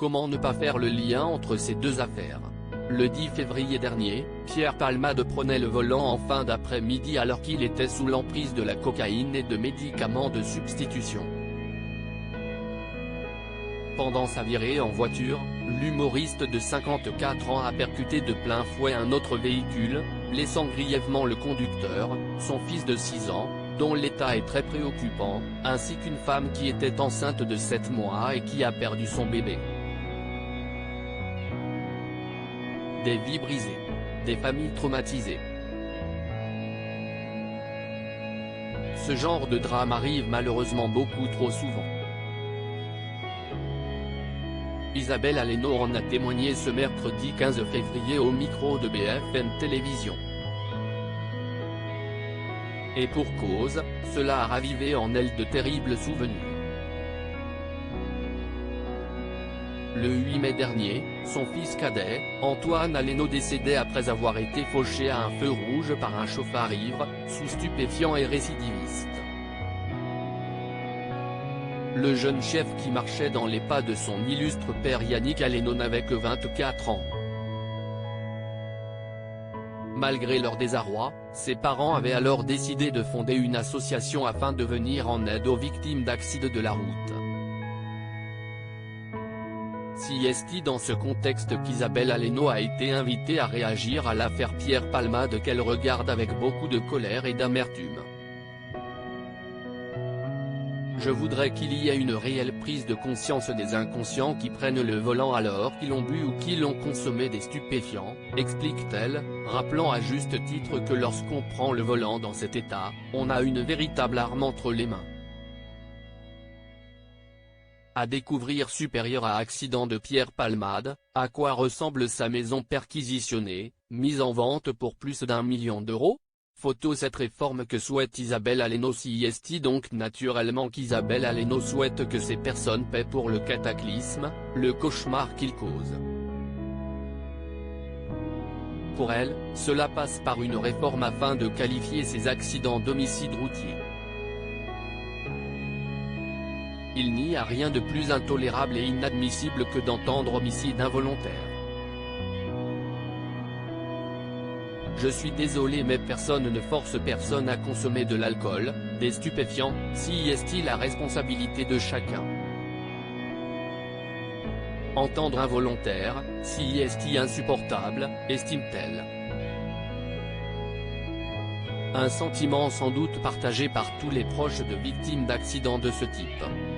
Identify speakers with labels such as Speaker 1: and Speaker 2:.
Speaker 1: Comment ne pas faire le lien entre ces deux affaires? Le 10 février dernier, Pierre Palmade prenait le volant en fin d'après-midi alors qu'il était sous l'emprise de la cocaïne et de médicaments de substitution. Pendant sa virée en voiture, l'humoriste de 54 ans a percuté de plein fouet un autre véhicule, blessant grièvement le conducteur, son fils de 6 ans, dont l'état est très préoccupant, ainsi qu'une femme qui était enceinte de 7 mois et qui a perdu son bébé. Des vies brisées. Des familles traumatisées. Ce genre de drame arrive malheureusement beaucoup trop souvent. Isabelle Aleno en a témoigné ce mercredi 15 février au micro de BFM Télévision. Et pour cause, cela a ravivé en elle de terribles souvenirs. Le 8 mai dernier, son fils cadet, Antoine Aleno décédait après avoir été fauché à un feu rouge par un chauffard ivre, sous stupéfiants et récidiviste. Le jeune chef qui marchait dans les pas de son illustre père Yannick Aleno n'avait que 24 ans. Malgré leur désarroi, ses parents avaient alors décidé de fonder une association afin de venir en aide aux victimes d'accidents de la route. C'est dans ce contexte qu'Isabelle Aleno a été invitée à réagir à l'affaire Pierre Palmade qu'elle regarde avec beaucoup de colère et d'amertume. Je voudrais qu'il y ait une réelle prise de conscience des inconscients qui prennent le volant alors qu'ils ont bu ou qu'ils ont consommé des stupéfiants, explique-t-elle, rappelant à juste titre que lorsqu'on prend le volant dans cet état, on a une véritable arme entre les mains. À découvrir supérieur à accident de Pierre Palmade, à quoi ressemble sa maison perquisitionnée, mise en vente pour plus d'1 million d'euros? Photo. Cette réforme que souhaite Isabelle Aleno. C'est donc naturellement qu'Isabelle Aleno souhaite que ces personnes paient pour le cataclysme, le cauchemar qu'ils causent. Pour elle, cela passe par une réforme afin de qualifier ces accidents d'homicide routier. Il n'y a rien de plus intolérable et inadmissible que d'entendre homicide involontaire. Je suis désolé mais personne ne force personne à consommer de l'alcool, des stupéfiants, c'est la responsabilité de chacun. Entendre involontaire, c'est insupportable, estime-t-elle. Un sentiment sans doute partagé par tous les proches de victimes d'accidents de ce type.